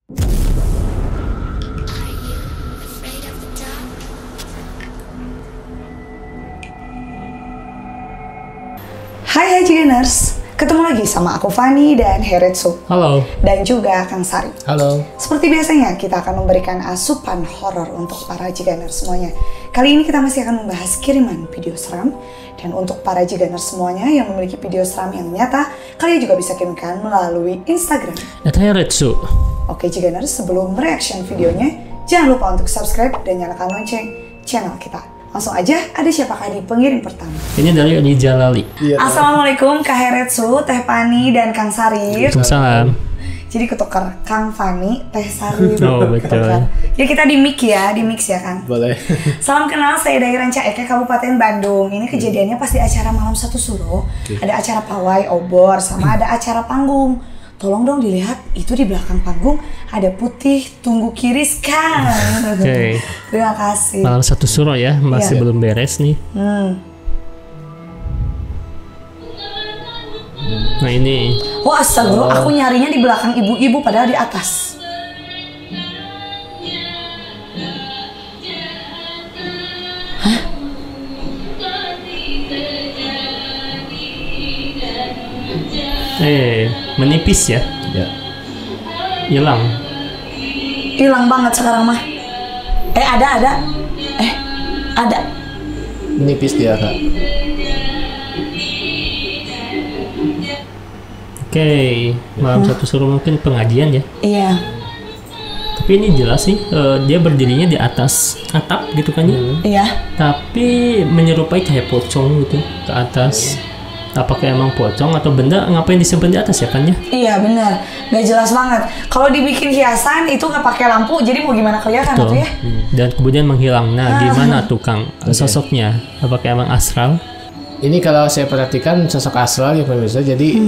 Hai Hajigeners, ketemu lagi sama aku Fani dan Heretsu. Halo. Dan juga Kang Sari. Halo. Seperti biasanya kita akan memberikan asupan horor untuk para Hajigeners semuanya. Kali ini kita masih akan membahas kiriman video seram. Dan untuk para Hajigeners semuanya yang memiliki video seram yang nyata, kalian juga bisa kirimkan melalui Instagram Heretsu. Oke Hajigeners, sebelum reaction videonya, jangan lupa untuk subscribe dan nyalakan lonceng channel kita. Langsung aja, ada siapakah di pengirim pertama? Ini dari Rijal Lali. Assalamualaikum Kak Heretsu, Teh Pani, dan Kang Sari. Waalaikumsalam. Jadi ketukar Kang Fani, Teh Sari. Oh betul. Ketukar. Ya kita di mix ya Kang. Boleh. Salam kenal, saya dari Ranca Eke, Kabupaten Bandung. Ini kejadiannya pas di acara Malam Satu Suro. Ada acara pawai, obor, sama ada acara panggung. Tolong dong dilihat, itu di belakang panggung ada putih, tunggu kiris Kang. Oke. Terima kasih. Malam Satu Suro ya, masih Iya. belum beres nih. Nah ini. Wah astagfirullah, aku nyarinya di belakang ibu-ibu padahal di atas. Menipis ya. Ya. Hilang. Hilang banget sekarang mah. Ada. Ada. Menipis dia, Kak. Oke, Malam Satu Suro mungkin pengajian ya. Iya. Tapi ini jelas sih, dia berdirinya di atas atap gitu kan ya. Iya. Tapi menyerupai kayak pocong gitu ke atas. Apakah emang pocong atau benda ngapain disimpan di atas ya kan ya? Iya benar, nggak jelas banget. Kalau dibikin hiasan itu nggak pakai lampu, jadi mau gimana kelihatan tuh ya? Dan kemudian menghilang. Nah, gimana tuh Kang sosoknya? Apakah emang astral? Ini kalau saya perhatikan sosok astral ya pemirsa. Jadi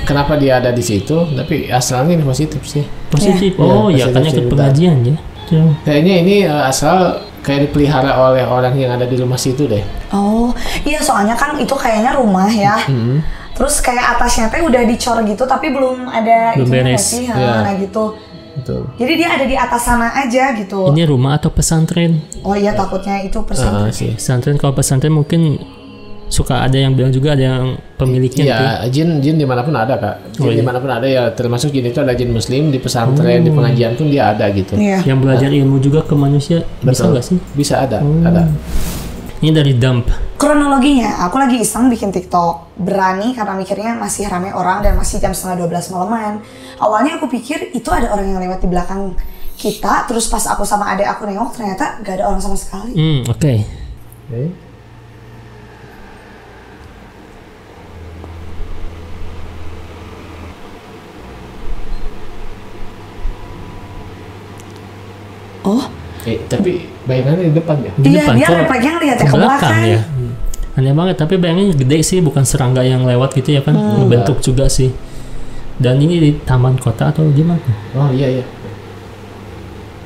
kenapa dia ada di situ? Tapi astralnya ini positif sih. Positif. Ya. Oh Ya, ya, kan positif ikut cerita. pengajian ya. Tuh. Kayaknya ini astral kayak dipelihara oleh orang yang ada di rumah situ deh. Oh, iya soalnya kan itu kayaknya rumah ya. Terus kayak atasnya teh udah dicor gitu, tapi belum ada Belum itunya nggak beres. sih, Iya. nah gitu. Betul. Jadi dia ada di atas sana aja gitu. Ini rumah atau pesantren? Oh iya takutnya itu pesantren. sih. Pesantren, kalau pesantren mungkin suka ada yang bilang juga ada yang pemiliknya gitu. Iya, jin dimanapun ada, Kak. Jin Oh, iya. dimanapun ada ya, termasuk jin itu ada jin muslim di pesantren, di pengajian pun dia ada gitu. Iya. Yang belajar ilmu juga ke manusia bisa Betul. nggak sih? Bisa ada. Ini dari dump. Kronologinya, aku lagi iseng bikin TikTok. Berani karena mikirnya masih rame orang dan masih jam 11:30 malaman. Awalnya aku pikir itu ada orang yang lewat di belakang kita, terus pas aku sama adek aku nengok ternyata gak ada orang sama sekali. Oke. Oke. Oh, Tapi bayangannya di depan ya. Di iya depan dia kok refleksnya ngeliatnya ke ke belakang belakang. ya. Aneh banget, tapi bayangannya gede sih, bukan serangga yang lewat gitu ya kan. Ngebentuk juga sih. Dan ini di taman kota atau gimana? Oh iya.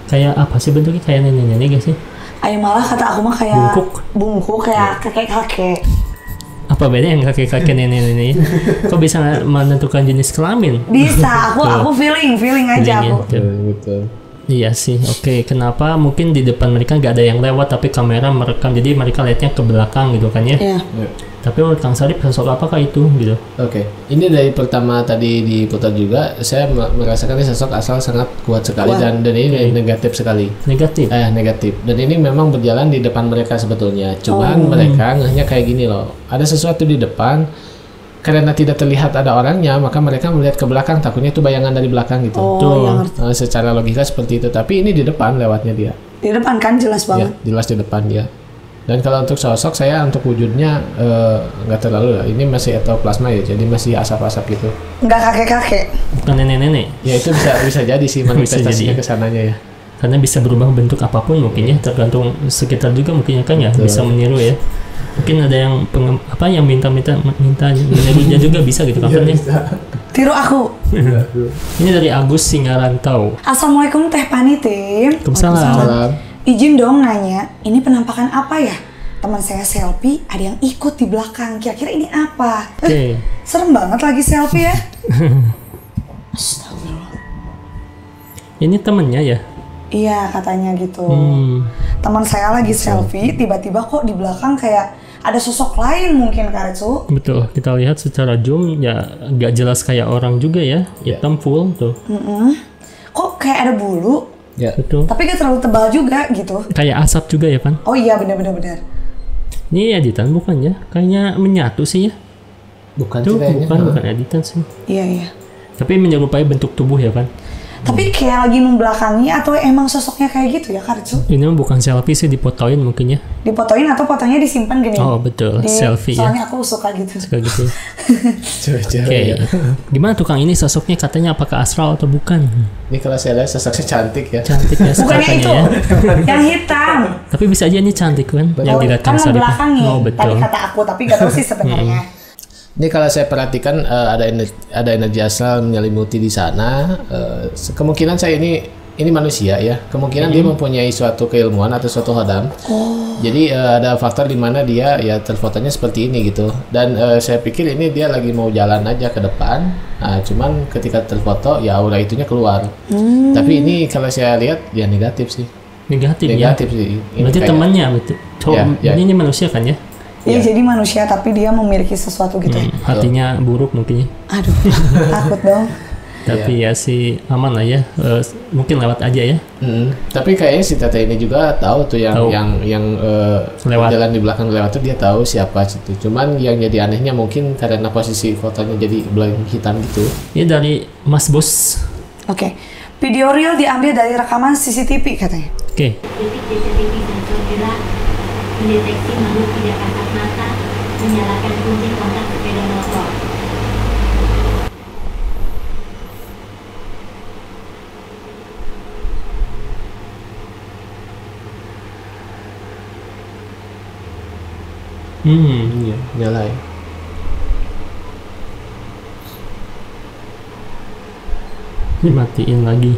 Kayak apa sih bentuknya? Kayak nenek-nenek gak sih? Ayo malah kata aku mah kayak Bungkuk. kayak kakek-kakek. Apa bedanya yang kakek-kakek nenek-nenek? Kok bisa menentukan jenis kelamin? Bisa, aku feeling aja Feelingnya, aku. tuh. Betul. Iya sih, oke. Kenapa mungkin di depan mereka nggak ada yang lewat tapi kamera merekam, jadi mereka lihatnya ke belakang gitu kan ya? Iya. Tapi menurut Kang Sarip sosok apakah itu gitu? Oke, ini dari pertama tadi diputar juga, saya merasakan ini sosok asal sangat kuat sekali dan ini negatif sekali. Negatif. Negatif. Dan ini memang berjalan di depan mereka sebetulnya. Cuman mereka hanya kayak gini loh. Ada sesuatu di depan, karena tidak terlihat ada orangnya, maka mereka melihat ke belakang, takutnya itu bayangan dari belakang gitu. Oh, yang ngerti. Secara logika seperti itu. Tapi ini di depan lewatnya dia. Di depan kan jelas Ya, banget. jelas di depan dia. Dan kalau untuk sosok saya untuk wujudnya nggak terlalu lah. Ini masih etoplasma ya, jadi masih asap-asap gitu. Nggak kakek-kakek. Bukan nenek-nenek. Ya itu bisa jadi sih manifestasinya ke sananya ya. Karena bisa berubah bentuk apapun mungkin ya, tergantung sekitar juga mungkin ya kan ya, bisa meniru ya. Mungkin ada yang yang minta menirunya juga bisa gitu kan ya. Tiru aku. Ini dari Agus Singarantau. Assalamualaikum Teh Pani Tim. Waalaikumsalam. Izin dong nanya, ini penampakan apa ya? Teman saya selfie, ada yang ikut di belakang. Kira-kira ini apa? Oke. Serem banget lagi selfie ya. Astagfirullah. Ini temennya ya? Iya katanya gitu. Teman saya lagi selfie, tiba-tiba kok di belakang kayak ada sosok lain mungkin Karetsu. Betul, kita lihat secara zoom ya nggak jelas kayak orang juga ya, hitam full tuh. Kok kayak ada bulu, Ya. Betul. tapi gak terlalu tebal juga gitu. Kayak asap juga ya, Pan? Oh iya benar. Ini editan bukan ya? Kayaknya menyatu sih ya. Bukan Tuh, kayaknya. bukan editan sih. Iya. Tapi menyerupai bentuk tubuh ya, Pan? Tapi kayak lagi membelakangi atau emang sosoknya kayak gitu ya Karetsu? Ini mah bukan selfie sih, dipotoin mungkin ya. Dipotoin atau fotonya disimpan gini? Oh betul, selfie ya. Soalnya aku suka gitu. Kayak gitu. Cewek-cewek Oke. ya. Gimana tukang ini sosoknya katanya apakah astral atau bukan? Ini kalau saya lihat sosoknya cantik ya. Cantik ya Bukannya katanya itu, ya. yang hitam. Tapi bisa aja ini cantik kan? Yang dilihat Kan Kang Sarip. membelakangi. Oh Tadi betul. kata aku, tapi gak tahu sih sebenarnya. Ini kalau saya perhatikan ada energi astral menyelimuti di sana. Kemungkinan saya ini manusia ya. Kemungkinan dia mempunyai suatu keilmuan atau suatu hodam. Jadi ada faktor di mana dia ya terfotonya seperti ini gitu. Dan saya pikir ini dia lagi mau jalan aja ke depan. Nah, cuman ketika terfoto ya aura itunya keluar. Tapi ini kalau saya lihat ya negatif sih. Negatif ya. Negatif sih. Ini Berarti kayak- temannya betul. So, Ya. ini manusia kan ya? Iya, jadi manusia tapi dia memiliki sesuatu gitu ya. Hatinya buruk mungkin ya. Aduh, takut dong. Tapi ya sih aman lah ya. Mungkin lewat aja ya. Tapi kayaknya si Tete ini juga tahu tuh Tahu. yang Lewat. jalan di belakang lewat tuh dia tahu siapa situ. Cuman yang jadi anehnya mungkin karena posisi fotonya jadi blank hitam gitu. Ini dari Mas Bos. Oke, video real diambil dari rekaman CCTV katanya. Oke. Detik CCTV sensor gerak mendeteksi makhluk tidak kasat mata menyalakan kunci kontak sepeda motor. Iya, nyala ya. Dimatiin lagi.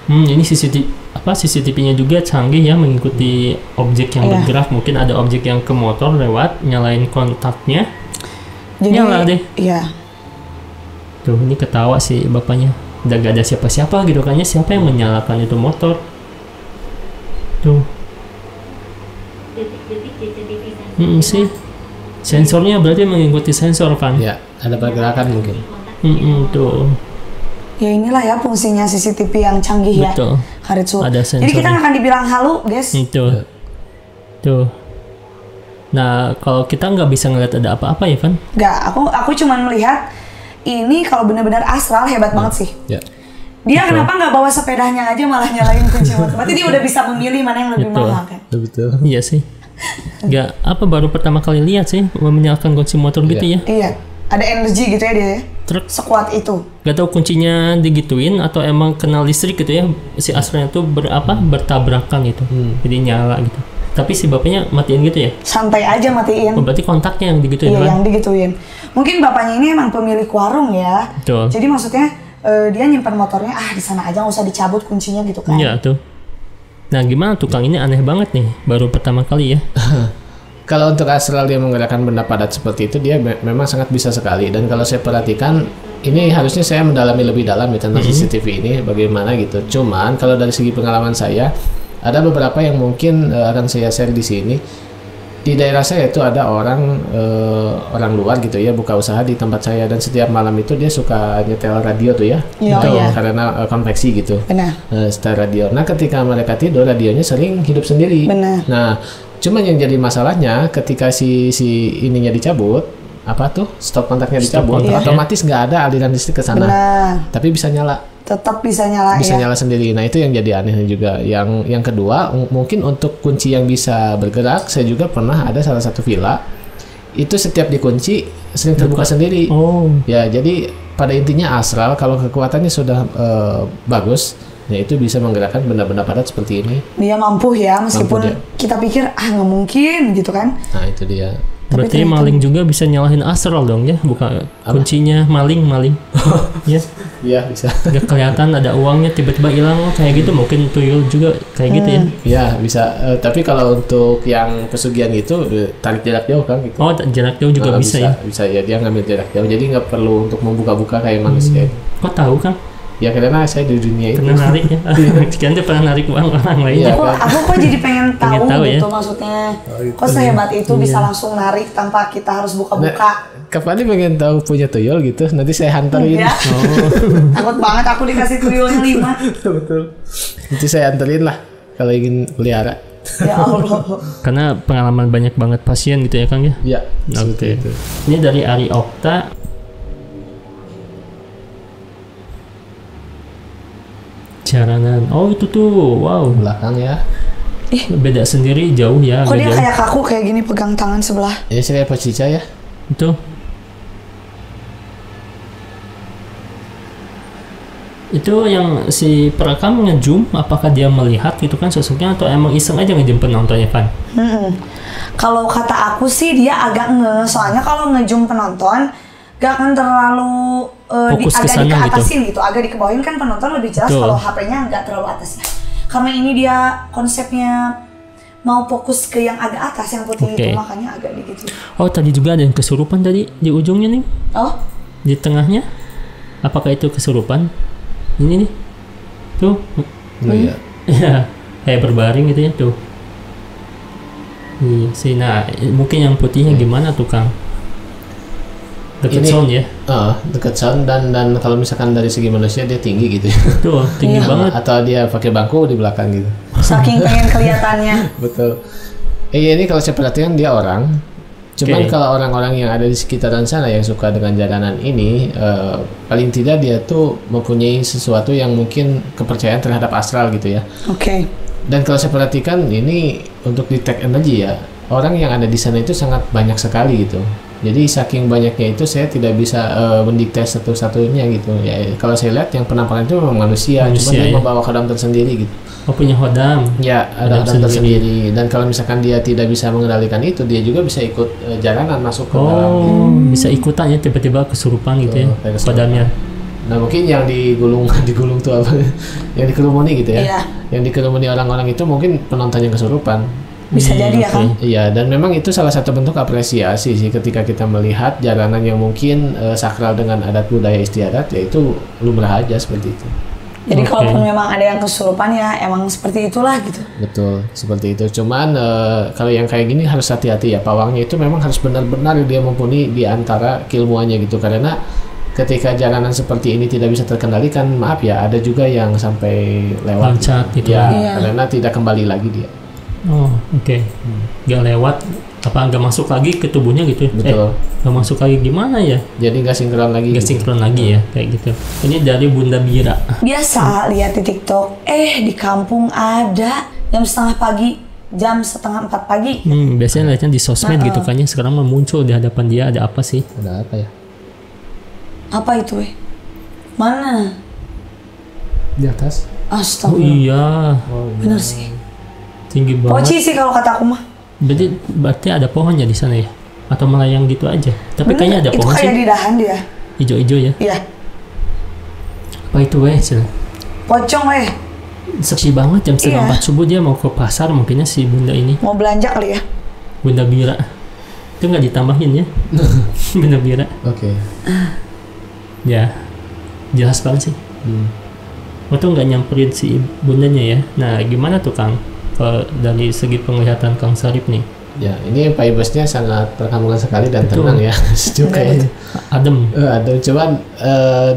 Ini CCTV-nya juga canggih ya, mengikuti objek yang Iya. bergerak. Mungkin ada objek yang ke motor lewat, nyalain kontaknya. Jadi, Nyala deh. Iya. Tuh, ini ketawa sih bapaknya. Udah gak ada siapa-siapa gitu kan ya. Siapa yang menyalakan itu motor? Tuh, Detik-detik CCTV sensor sih. Sensornya berarti mengikuti sensor kan? Ya, ada pergerakan mungkin. Tuh, Ya inilah ya fungsinya CCTV yang canggih ya. betul. Karetsu. Ada Jadi kita sensornya. nggak akan dibilang halu, guys. Tuh. Tuh. Nah, kalau kita nggak bisa ngeliat ada apa-apa ya, Van? Nggak, aku cuman melihat ini kalau benar-benar astral hebat banget sih. Ya. Dia Betul. kenapa nggak bawa sepedanya aja malah nyalain kunci motor? Berarti dia udah bisa memilih mana yang lebih Betul. mahal kan? Betul. Iya sih. Nggak, baru pertama kali lihat sih menyalakan kunci motor gitu ya. Iya, ada energi gitu ya dia ya. Truk. Sekuat itu. Gak tahu kuncinya digituin atau emang kena listrik gitu ya, si astralnya tuh bertabrakan gitu, jadi nyala gitu. Tapi si bapaknya matiin gitu ya. Santai aja matiin. Oh, berarti kontaknya yang digituin Iya, kan? yang digituin. Mungkin bapaknya ini emang pemilik warung ya. Betul. Jadi maksudnya dia nyimpan motornya di sana aja, nggak usah dicabut kuncinya gitu kan. Iya tuh. Nah gimana tukang ini aneh banget nih, baru pertama kali ya. Kalau untuk astral dia menggerakkan benda padat seperti itu dia memang sangat bisa sekali. Dan kalau saya perhatikan ini harusnya saya mendalami lebih dalam ya tentang CCTV ini bagaimana gitu. Cuman kalau dari segi pengalaman saya ada beberapa yang mungkin akan saya share di sini. Di daerah saya itu ada orang luar gitu ya buka usaha di tempat saya dan setiap malam itu dia suka nyetel radio tuh ya. Iya, Gitu, iya. karena konveksi gitu. Benar. Setel radio. Nah, ketika mereka tidur radionya sering hidup sendiri. Benar. Nah, cuman yang jadi masalahnya ketika si ininya dicabut, apa tuh? Stop kontaknya Stop dicabut, kontak, otomatis nggak ada aliran listrik ke sana. Benar. Tapi bisa nyala, Tetap bisa nyala bisa ya. nyala sendiri. Nah, itu yang jadi aneh juga. Yang kedua, mungkin untuk kunci yang bisa bergerak, saya juga pernah ada salah satu villa itu setiap dikunci sering terbuka sendiri. Oh, Ya, jadi pada intinya astral kalau kekuatannya sudah bagus, ya itu bisa menggerakkan benda-benda padat seperti ini. Dia mampu ya, meskipun Mampu dia. kita pikir nggak mungkin gitu kan. Nah, itu dia. berarti ternyata- maling juga bisa nyalahin astral dong ya, buka kuncinya maling. Ya. Iya bisa. Nggak kelihatan ada uangnya tiba-tiba hilang kayak gitu, mungkin tuyul juga kayak gitu ya. Ya bisa. Tapi kalau untuk yang pesugihan itu tarik jarak jauh kan gitu. Oh, jarak jauh juga bisa ya. Bisa ya, dia ngambil jarak jauh. Jadi nggak perlu untuk membuka-buka kayak manusia. Kok tahu Kang? Ya karena saya di dunia itu. Pernah narik ya? Sekian tuh pernah narik uang orang lain. Iya. Aku kok jadi pengen tahu gitu ya? maksudnya. Kok sehebat itu bisa langsung narik tanpa kita harus buka-buka. Kapan pengen tahu punya tuyul gitu? Nanti saya hantarin. Ya. Takut banget aku dikasih tuyulnya 5. Betul. Nanti saya anterin lah kalau ingin pelihara. Ya Allah. Karena pengalaman banyak banget pasien gitu ya Kang ya? Iya. Oke. Ini dari Ari Okta. Jaranan. Oh itu tuh, wow. Belakang ya. Beda sendiri, jauh ya. Kok dia jauh. kayak kaku kayak gini pegang tangan sebelah? Ini saya Pacica ya. Itu. Itu yang si perekam ngezoom, apakah dia melihat gitu kan sosoknya atau emang iseng aja ngezoom penontonnya Van? Kalau kata aku sih dia agak soalnya kalau ngezoom penonton gak akan terlalu Fokus agak kesana dikeatasin gitu, agak dikebawain kan penonton lebih jelas kalau HP-nya nggak terlalu atas ya. Karena ini dia konsepnya mau fokus ke yang agak atas yang putih itu makanya agak gitu. Oh tadi juga ada yang kesurupan tadi di ujungnya nih. Oh? Di tengahnya? Apakah itu kesurupan? Ini nih. Tuh. Iya. Ya, kayak berbaring gitu ya tuh. Iya sih. Nah, mungkin yang putihnya gimana tuh Kang? Dekat sound ya? Dekat sound dan kalau misalkan dari segi manusia dia tinggi gitu ya. Tuh, tinggi banget. Atau dia pakai bangku di belakang gitu. Saking pengen kelihatannya. Betul. Ini kalau saya perhatikan dia orang. Cuman kalau orang-orang yang ada di sekitaran sana yang suka dengan jaranan ini, paling tidak dia tuh mempunyai sesuatu yang mungkin kepercayaan terhadap astral gitu ya. Oke. Dan kalau saya perhatikan ini untuk detect energi ya, orang yang ada di sana itu sangat banyak sekali gitu. Jadi saking banyaknya itu saya tidak bisa mendikte satu-satunya gitu. Ya kalau saya lihat yang penampakan itu memang manusia cuma dia membawa hodam tersendiri gitu. Oh punya hodam? Ya ada hodam tersendiri. Dan kalau misalkan dia tidak bisa mengendalikan itu, dia juga bisa ikut jalanan masuk ke dalam. Gitu. Bisa ikutan ya tiba-tiba kesurupan gitu ya hodamnya. Nah mungkin yang digulung tuh apa? Yang dikerumuni gitu ya. Yang dikerumuni orang-orang itu mungkin penonton yang kesurupan. Bisa jadi ya kan? Iya, dan memang itu salah satu bentuk apresiasi sih ketika kita melihat jalanan yang mungkin sakral dengan adat budaya istiadat, yaitu lumrah aja seperti itu. Jadi kalaupun memang ada yang kesurupan ya emang seperti itulah gitu. Betul, seperti itu. Cuman kalau yang kayak gini harus hati-hati ya. Pawangnya itu memang harus benar-benar dia mumpuni di antara keilmuannya gitu. Karena ketika jalanan seperti ini tidak bisa terkendalikan, maaf ya, ada juga yang sampai lewat. Loncat gitu ya. Karena tidak kembali lagi dia. Oh oke. Gak lewat apa nggak masuk lagi ke tubuhnya gitu. Betul. Nggak masuk lagi gimana ya? Jadi nggak sinkron lagi. Nggak sinkron lagi ya kayak gitu. Ini dari Bunda Bira. Biasa lihat di TikTok, di kampung ada jam 3:30 pagi, jam 3:30 pagi. Biasanya lihatnya di sosmed gitu kan ya. Sekarang muncul di hadapan dia, ada apa sih? Ada apa ya? Apa itu Mana? Di atas. Astaga. Oh iya. Bener sih. Tinggi banget. Poci sih kalau kata aku mah. Berarti ada pohonnya di sana ya? Atau melayang gitu aja? Tapi kayaknya ada pohon sih. Itu kayak di dahan dia. Ijo-ijo ya? Iya. Apa itu Pocong sepi banget jam 3:30 subuh dia mau ke pasar mungkinnya si bunda ini. Mau belanja kali ya? Bunda Bira. Itu nggak ditambahin ya? Bunda Bira. Oke. Ya, jelas banget sih. Waktu nggak nyamperin si bundanya ya. Nah, gimana tuh Kang? Dari segi penglihatan Kang Sarip nih. Ya, ini Pak Ibasnya sangat perkampungan sekali dan tenang ya. Sejuk kayaknya. Adem. Adem. Cuman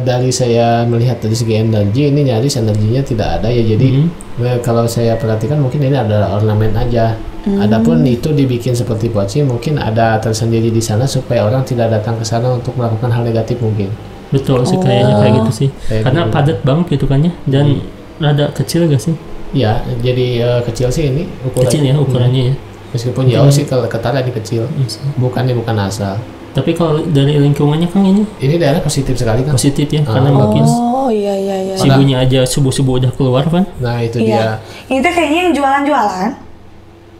dari saya melihat dari segi energi, ini nyaris energinya tidak ada ya. Jadi kalau saya perhatikan mungkin ini adalah ornamen aja. Adapun itu dibikin seperti poci, mungkin ada tersendiri di sana supaya orang tidak datang ke sana untuk melakukan hal negatif mungkin. Betul sih kayaknya kayak gitu sih. Karena gitu. padat banget gitu kan ya. Dan rada kecil gak sih? Ya, jadi kecil sih ini ukurannya. Kecil ya ukurannya ya. Meskipun jauh sih kalau ketara di kecil. Bukan asal. Tapi kalau dari lingkungannya Kang ini daerah positif sekali kan? Positif ya, karena mungkin iya. si ibunya aja subuh-subuh udah keluar kan? Nah itu dia. Ini tuh kayaknya yang jualan-jualan.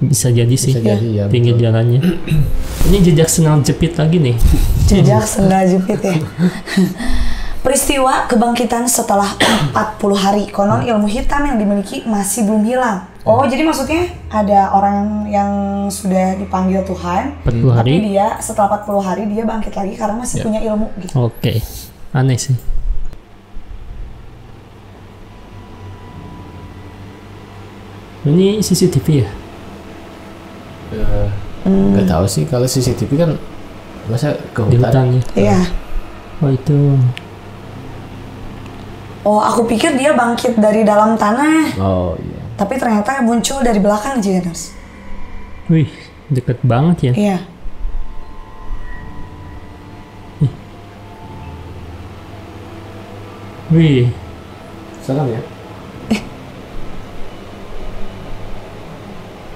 Bisa jadi sih. Bisa jadi ya. Pinggir jalannya. Ini jejak sendal jepit lagi nih. Jejak sendal jepit ya. Peristiwa kebangkitan setelah 40 hari. Konon ilmu hitam yang dimiliki masih belum hilang. Oh, jadi maksudnya ada orang yang sudah dipanggil Tuhan, 40 hari. tapi dia setelah 40 hari dia bangkit lagi karena masih punya ilmu gitu. Oke. Aneh sih. Ini CCTV ya? Nggak tahu sih, kalau CCTV kan masa ke Di hutan. hutan ya? Iya. Oh itu. Oh, aku pikir dia bangkit dari dalam tanah, Oh iya. tapi ternyata muncul dari belakang Jeners. Wih, deket banget ya. Iya. Wih, Serem ya?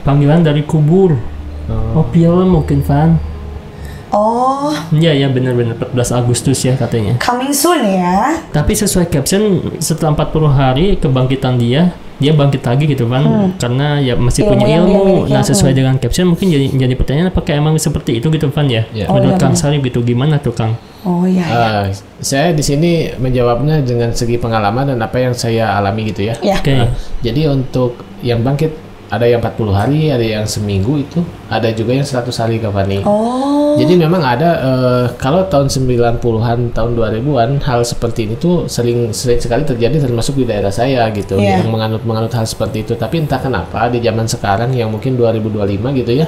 panggilan dari kubur. Oh, film mungkin, Van. Oh, Iya, ya benar-benar 14 Agustus ya katanya. coming soon ya. Tapi sesuai caption, setelah 40 hari kebangkitan dia bangkit lagi gitu kan, karena ya masih Ilmu punya yang dia ilmu. miliki, Nah sesuai dengan caption mungkin jadi pertanyaan apakah emang seperti itu gitu kan ya? Iya. Oh, Menurut iya, Kang benar. Sarip gitu gimana tuh Kang? Oh iya. Ya. Saya di sini menjawabnya dengan segi pengalaman dan apa yang saya alami gitu ya. Ya. Oke. Jadi untuk yang bangkit ada yang 40 hari, ada yang seminggu itu, ada juga yang 100 hari Kak Fani. Oh. Jadi memang ada kalau tahun 90-an, tahun 2000-an hal seperti ini tuh sering sekali terjadi termasuk di daerah saya gitu Iya. yang menganut hal seperti itu. Tapi entah kenapa di zaman sekarang yang mungkin 2025 gitu ya.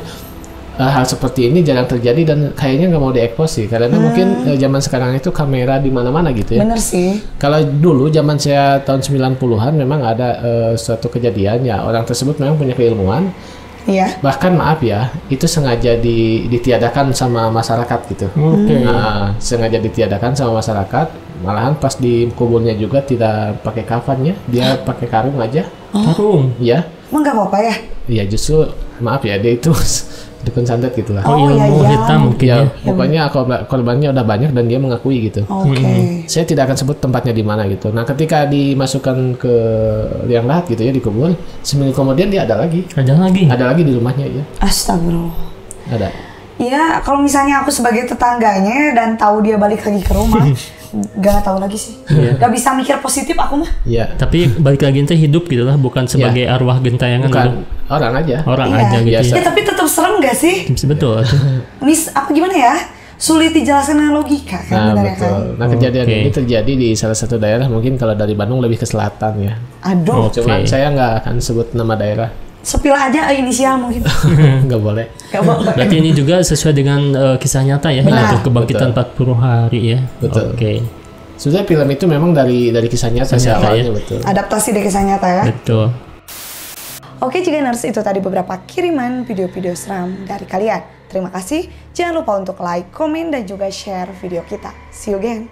Hal seperti ini jarang terjadi dan kayaknya nggak mau diekspos sih karena mungkin zaman sekarang itu kamera di mana-mana gitu ya. Bener sih. Kalau dulu zaman saya tahun 90-an memang ada suatu kejadian ya orang tersebut memang punya keilmuan Iya. bahkan maaf ya itu sengaja ditiadakan sama masyarakat gitu. Oke. Nah, sengaja ditiadakan sama masyarakat malahan pas di kuburnya juga tidak pakai kafannya dia pakai karung aja Karung. ya. Emang nggak apa-apa ya? Ya justru maaf ya dia itu dukun santet gitu lah. Oh, Oh, iya, ilmu iya. hitam mungkin Ya, ya. pokoknya korbannya udah banyak dan dia mengakui gitu. Oke. Saya tidak akan sebut tempatnya di mana gitu. Nah, ketika dimasukkan ke liang lahat gitu ya di kubur, seminggu kemudian dia ada lagi. Ada lagi di rumahnya ya. Astagfirullah. Ada. Ya, kalau misalnya aku sebagai tetangganya dan tahu dia balik lagi ke rumah, gak tahu lagi sih. Iya. Gak bisa mikir positif aku mah. Iya. Tapi balik lagi ente hidup gitu lah, bukan sebagai arwah gentayangan Bukan gitu. orang aja. Orang Iya. aja gitu Biasa. ya. Ya, tapi tetap serem gak sih? Betul. Apa gimana ya? Sulit dijelaskan dengan logika kan, Nah, benar ya betul. kan? Nah, kejadian Oke. ini terjadi di salah satu daerah mungkin kalau dari Bandung lebih ke selatan ya. Aduh, Oke. Cuman saya nggak akan sebut nama daerah. sepil aja inisial mungkin. Nggak boleh. Gak boleh. Berarti ini juga sesuai dengan kisah nyata ya Benar. untuk kebangkitan 40 hari ya. Betul. Oke. Sebenarnya film itu memang dari kisah nyata sih Kisah nyata, awalnya ya. betul. Adaptasi dari kisah nyata ya. Betul. Oke Jiganers, itu tadi beberapa kiriman video-video seram dari kalian. Terima kasih. Jangan lupa untuk like, komen, dan juga share video kita. See you again.